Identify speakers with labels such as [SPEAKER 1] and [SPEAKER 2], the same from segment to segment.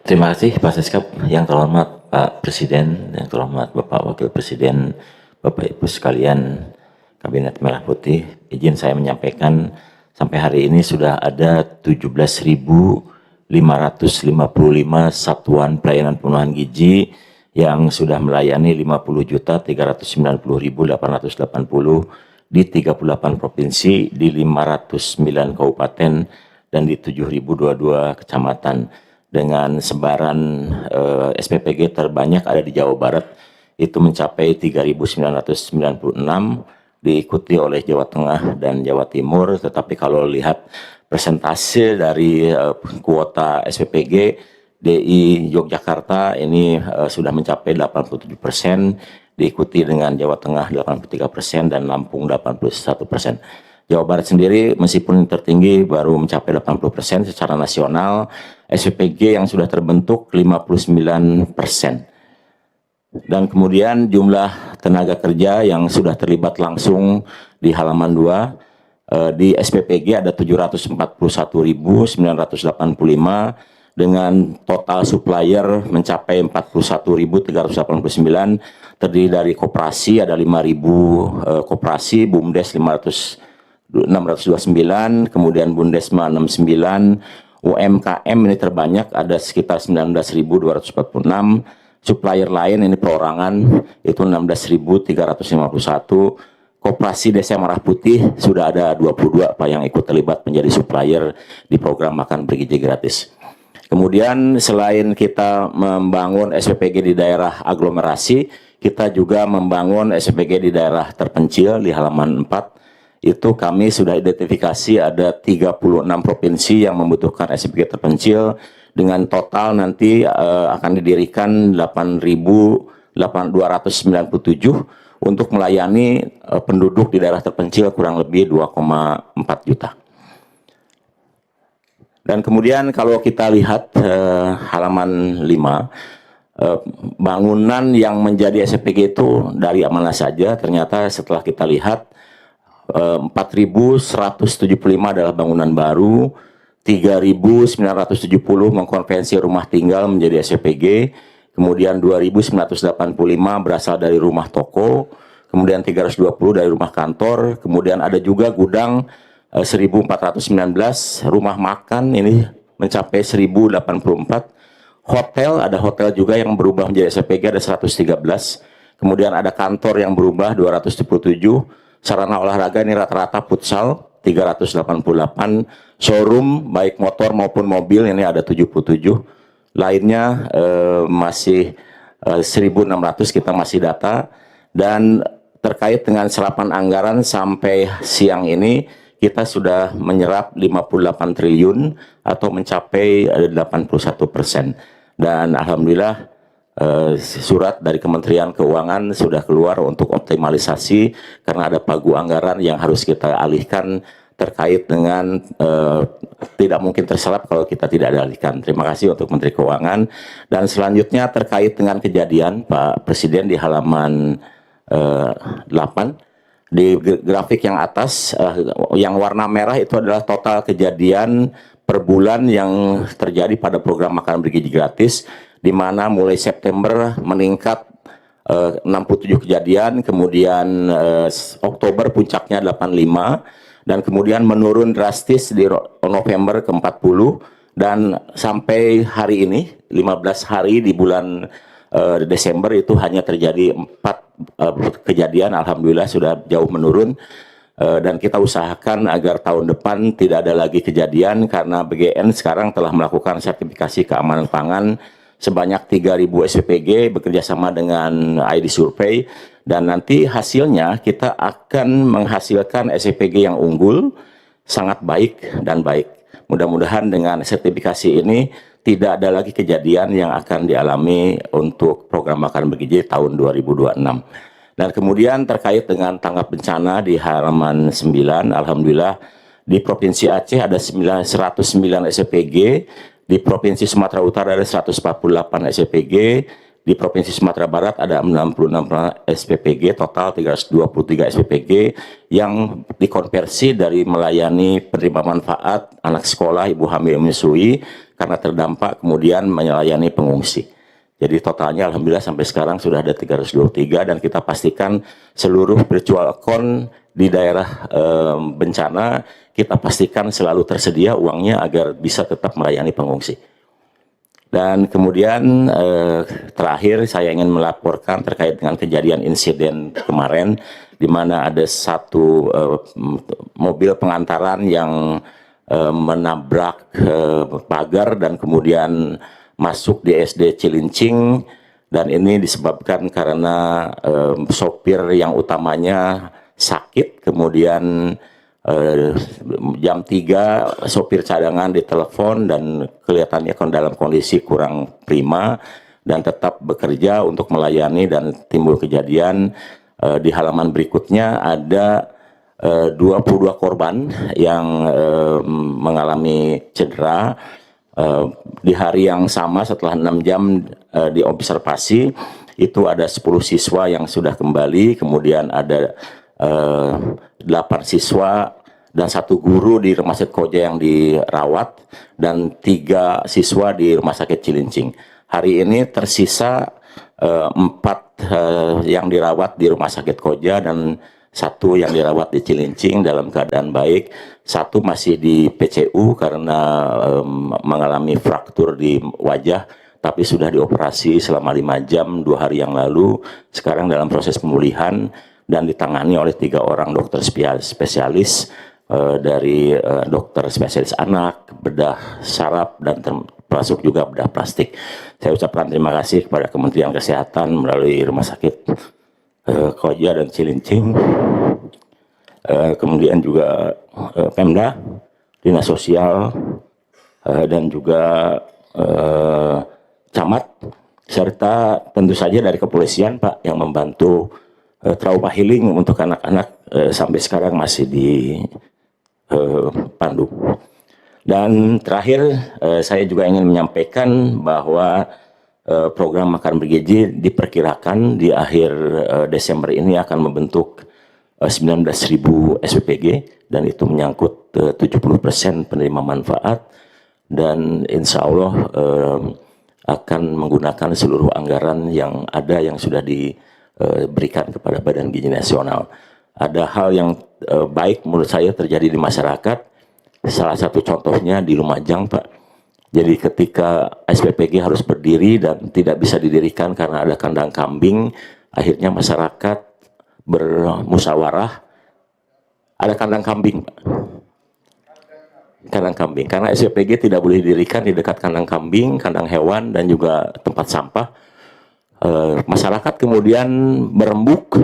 [SPEAKER 1] Terima kasih Pak Seskap, yang terhormat Pak Presiden, yang terhormat Bapak Wakil Presiden, Bapak Ibu sekalian Kabinet Merah Putih. Izin saya menyampaikan sampai hari ini sudah ada 17.555 satuan pelayanan pemenuhan gizi yang sudah melayani 50.390.880 di 38 provinsi, di 509 kabupaten, dan di 7.022 kecamatan. Dengan sebaran SPPG terbanyak ada di Jawa Barat, itu mencapai 3.996, diikuti oleh Jawa Tengah dan Jawa Timur. Tetapi kalau lihat persentase dari kuota SPPG, DI Yogyakarta ini sudah mencapai 87%, diikuti dengan Jawa Tengah 83% dan Lampung 81%. Jawa Barat sendiri meskipun tertinggi baru mencapai 80%, secara nasional SPPG yang sudah terbentuk 59%. Dan kemudian jumlah tenaga kerja yang sudah terlibat langsung di halaman 2, di SPPG ada 741.985 dengan total supplier mencapai 41.389, terdiri dari koperasi ada 5.000 koperasi, BUMDes 629, kemudian Bundesma 69, UMKM ini terbanyak ada sekitar 19.246, supplier lain ini perorangan itu 16.351, Koperasi Desa Merah Putih sudah ada 22 Pak yang ikut terlibat menjadi supplier di program makan bergizi gratis. Kemudian selain kita membangun SPPG di daerah aglomerasi, kita juga membangun SPPG di daerah terpencil di halaman 4. Itu kami sudah identifikasi ada 36 provinsi yang membutuhkan SPPG terpencil, dengan total nanti akan didirikan 8.297 untuk melayani penduduk di daerah terpencil kurang lebih 2,4 juta. Dan kemudian kalau kita lihat halaman 5, bangunan yang menjadi SPPG itu dari mana saja, ternyata setelah kita lihat 4.175 adalah bangunan baru, 3.970 mengkonversi rumah tinggal menjadi SPPG, kemudian 2.985 berasal dari rumah toko, kemudian 320 dari rumah kantor, kemudian ada juga gudang 1.419, rumah makan ini mencapai 1.084, hotel, ada hotel juga yang berubah menjadi SPPG ada 113, kemudian ada kantor yang berubah 277, sarana olahraga ini rata-rata futsal 388, showroom baik motor maupun mobil ini ada 77, lainnya masih 1.600 kita masih data. Dan terkait dengan serapan anggaran sampai siang ini kita sudah menyerap 58 triliun atau mencapai 81%, dan alhamdulillah surat dari Kementerian Keuangan sudah keluar untuk optimalisasi karena ada pagu anggaran yang harus kita alihkan terkait dengan tidak mungkin terserap kalau kita tidak alihkan. Terima kasih untuk Menteri Keuangan. Dan selanjutnya terkait dengan kejadian Pak Presiden di halaman 8, di grafik yang atas yang warna merah itu adalah total kejadian per bulan yang terjadi pada program makan bergizi gratis, di mana mulai September meningkat 67 kejadian, kemudian Oktober puncaknya 85, dan kemudian menurun drastis di November ke 40, dan sampai hari ini 15 hari di bulan Desember itu hanya terjadi 4 kejadian, alhamdulillah sudah jauh menurun. Dan kita usahakan agar tahun depan tidak ada lagi kejadian, karena BGN sekarang telah melakukan sertifikasi keamanan pangan sebanyak 3.000 SPPG bekerjasama dengan ID Survey, dan nanti hasilnya kita akan menghasilkan SPPG yang unggul, sangat baik dan baik. Mudah-mudahan dengan sertifikasi ini tidak ada lagi kejadian yang akan dialami untuk program makan bergizi tahun 2026. Dan kemudian terkait dengan tanggap bencana di halaman 9, alhamdulillah di Provinsi Aceh ada 109 SPPG, di Provinsi Sumatera Utara ada 148 SPPG, Di Provinsi Sumatera Barat ada 66 SPPG, total 323 SPPG yang dikonversi dari melayani penerima manfaat, anak sekolah, ibu hamil menyusui karena terdampak, kemudian melayani pengungsi. Jadi totalnya alhamdulillah sampai sekarang sudah ada 323, dan kita pastikan seluruh virtual account di daerah bencana kita pastikan selalu tersedia uangnya agar bisa tetap melayani pengungsi. Dan kemudian terakhir saya ingin melaporkan terkait dengan kejadian insiden kemarin di mana ada satu mobil pengantaran yang menabrak pagar dan kemudian masuk di SD Cilincing, dan ini disebabkan karena sopir yang utamanya sakit, kemudian jam 3 sopir cadangan ditelepon dan kelihatannya dalam kondisi kurang prima dan tetap bekerja untuk melayani, dan timbul kejadian di halaman berikutnya ada 22 korban yang mengalami cedera. Di hari yang sama setelah 6 jam diobservasi itu ada 10 siswa yang sudah kembali, kemudian ada 8 siswa dan 1 guru di Rumah Sakit Koja yang dirawat, dan 3 siswa di Rumah Sakit Cilincing. Hari ini tersisa 4 yang dirawat di Rumah Sakit Koja dan 1 yang dirawat di Cilincing dalam keadaan baik. 1 masih di PCU karena mengalami fraktur di wajah, tapi sudah dioperasi selama 5 jam 2 hari yang lalu. Sekarang dalam proses pemulihan dan ditangani oleh 3 orang dokter spesialis dari dokter spesialis anak, bedah saraf, dan termasuk juga bedah plastik. Saya ucapkan terima kasih kepada Kementerian Kesehatan melalui Rumah Sakit Koja dan Cilincing, kemudian juga Pemda, Dinas Sosial, dan juga Camat, serta tentu saja dari kepolisian Pak yang membantu trauma healing untuk anak-anak sampai sekarang masih di Pandu. Dan terakhir saya juga ingin menyampaikan bahwa program makan bergizi diperkirakan di akhir Desember ini akan membentuk 19.000 SPPG, dan itu menyangkut 70% penerima manfaat, dan insya Allah akan menggunakan seluruh anggaran yang ada yang sudah diberikan kepada Badan Gizi Nasional. Ada hal yang baik menurut saya terjadi di masyarakat, salah satu contohnya di Lumajang Pak. Jadi ketika SPPG harus berdiri dan tidak bisa didirikan karena ada kandang kambing, akhirnya masyarakat bermusyawarah ada kandang kambing, kandang kambing, karena SPPG tidak boleh didirikan di dekat kandang kambing, kandang hewan, dan juga tempat sampah. Masyarakat kemudian berembuk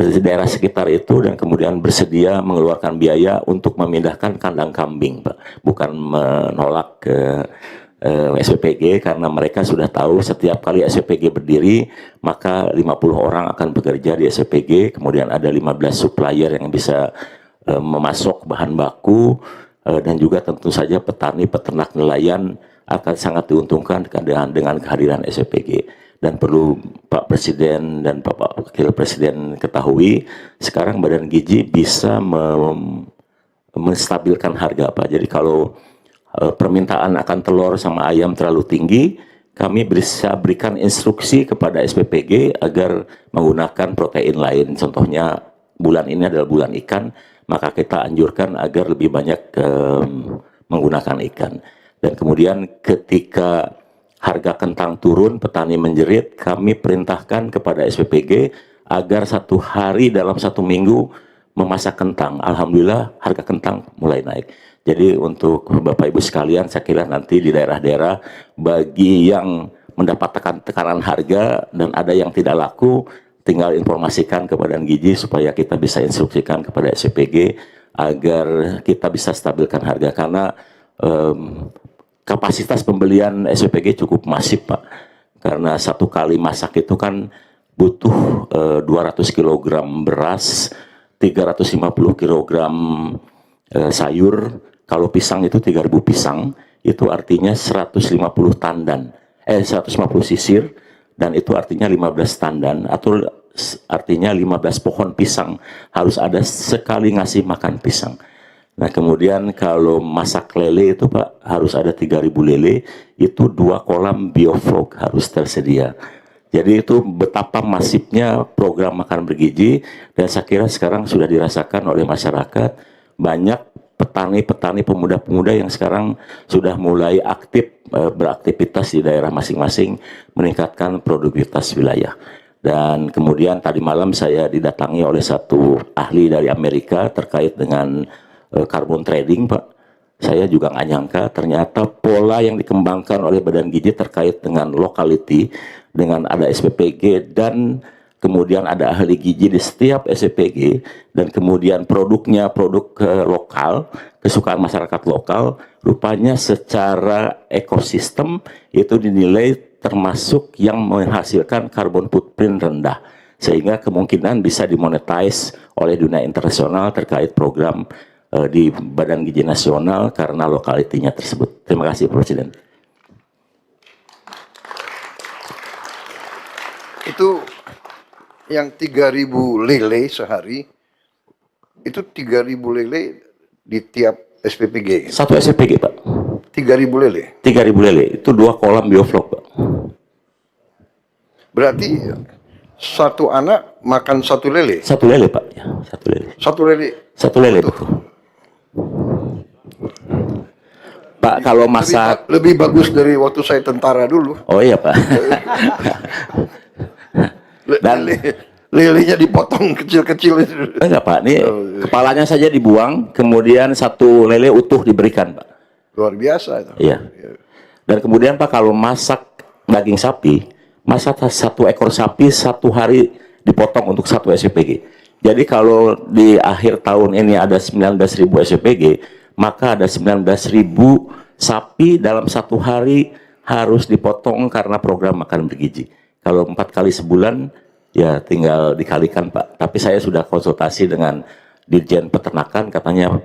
[SPEAKER 1] di daerah sekitar itu dan kemudian bersedia mengeluarkan biaya untuk memindahkan kandang kambing, Pak. Bukan menolak ke SPPG, karena mereka sudah tahu setiap kali SPPG berdiri maka 50 orang akan bekerja di SPPG, kemudian ada 15 supplier yang bisa memasok bahan baku, dan juga tentu saja petani, peternak, nelayan akan sangat diuntungkan dengan kehadiran SPPG. Dan perlu Pak Presiden dan Bapak Wakil Presiden ketahui, sekarang Badan Gizi bisa menstabilkan harga Pak. Jadi kalau permintaan akan telur sama ayam terlalu tinggi, kami bisa berikan instruksi kepada SPPG agar menggunakan protein lain. Contohnya bulan ini adalah bulan ikan, maka kita anjurkan agar lebih banyak menggunakan ikan. Dan kemudian ketika harga kentang turun, petani menjerit, kami perintahkan kepada SPPG agar 1 hari dalam 1 minggu memasak kentang. Alhamdulillah harga kentang mulai naik. Jadi untuk Bapak Ibu sekalian, saya kira nanti di daerah-daerah bagi yang mendapatkan tekanan harga dan ada yang tidak laku, tinggal informasikan kepada Gizi supaya kita bisa instruksikan kepada SPPG agar kita bisa stabilkan harga, karena kapasitas pembelian SPPG cukup masif Pak, karena 1 kali masak itu kan butuh 200 kg beras, 350 kg sayur. Kalau pisang itu 3.000 pisang, itu artinya 150 tandan, 150 sisir dan itu artinya 15 tandan, atau artinya 15 pohon pisang harus ada sekali ngasih makan pisang. Nah kemudian kalau masak lele itu Pak harus ada 3.000 lele, itu 2 kolam bioflok harus tersedia. Jadi itu betapa masifnya program makan bergizi, dan saya kira sekarang sudah dirasakan oleh masyarakat. Banyak petani-petani pemuda-pemuda yang sekarang sudah mulai aktif beraktivitas di daerah masing-masing, meningkatkan produktivitas wilayah. Dan kemudian tadi malam saya didatangi oleh satu ahli dari Amerika terkait dengan carbon trading, Pak. Saya juga nggak nyangka ternyata pola yang dikembangkan oleh Badan Gizi terkait dengan locality, dengan ada SPPG dan kemudian ada ahli gizi di setiap SPPG, dan kemudian produknya produk lokal, kesukaan masyarakat lokal, rupanya secara ekosistem itu dinilai termasuk yang menghasilkan carbon footprint rendah, sehingga kemungkinan bisa dimonetize oleh dunia internasional terkait program di Badan Gizi Nasional karena lokalitinya tersebut. Terima kasih Presiden.
[SPEAKER 2] Itu yang 3.000 lele sehari, itu 3.000 lele di tiap SPPG.
[SPEAKER 1] Satu SPPG Pak.
[SPEAKER 2] 3.000 lele.
[SPEAKER 1] 3.000 lele itu 2 kolam bioflok Pak.
[SPEAKER 2] Berarti satu anak makan 1 lele.
[SPEAKER 1] 1 lele Pak. Ya, 1 lele.
[SPEAKER 2] 1 lele.
[SPEAKER 1] 1 lele betul. Pak kalau masak
[SPEAKER 2] lebih bagus dari waktu saya tentara dulu.
[SPEAKER 1] Oh iya Pak. Dan
[SPEAKER 2] lelenya dipotong kecil-kecil.
[SPEAKER 1] enggak Pak, ini kepalanya saja dibuang, kemudian 1 lele utuh diberikan Pak.
[SPEAKER 2] Luar biasa itu.
[SPEAKER 1] Iya. Dan kemudian Pak kalau masak daging sapi, masak 1 ekor sapi 1 hari dipotong untuk 1 SPG. Jadi kalau di akhir tahun ini ada 19.000 SPG, maka ada 19.000 sapi dalam 1 hari harus dipotong karena program makan bergizi. Kalau 4 kali sebulan, ya tinggal dikalikan Pak. Tapi saya sudah konsultasi dengan Dirjen Peternakan, katanya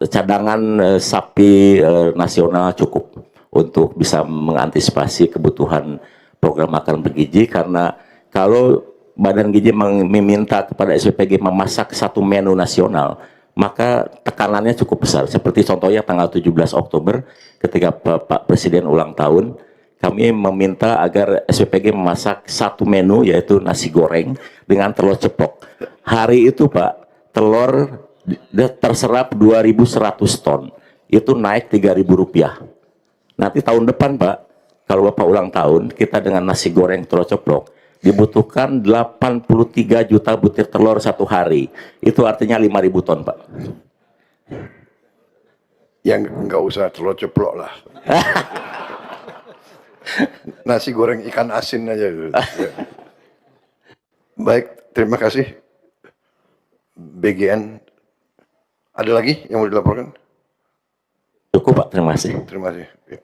[SPEAKER 1] cadangan sapi nasional cukup untuk bisa mengantisipasi kebutuhan program makan bergizi, karena kalau Badan Gizi meminta kepada SPPG memasak 1 menu nasional, maka tekanannya cukup besar. Seperti contohnya tanggal 17 Oktober ketika Pak Presiden ulang tahun, kami meminta agar SPPG memasak 1 menu, yaitu nasi goreng dengan telur ceplok. Hari itu Pak, telur terserap 2.100 ton. Itu naik Rp3.000. Nanti tahun depan Pak, kalau Bapak ulang tahun, kita dengan nasi goreng telur ceplok, dibutuhkan 83 juta butir telur 1 hari. Itu artinya 5.000 ton Pak.
[SPEAKER 2] Yang nggak usah telur ceplok lah. Nasi goreng ikan asin aja. Baik, terima kasih BGN. Ada lagi yang mau dilaporkan?
[SPEAKER 1] Cukup Pak, terima kasih.
[SPEAKER 2] Terima kasih. Ya.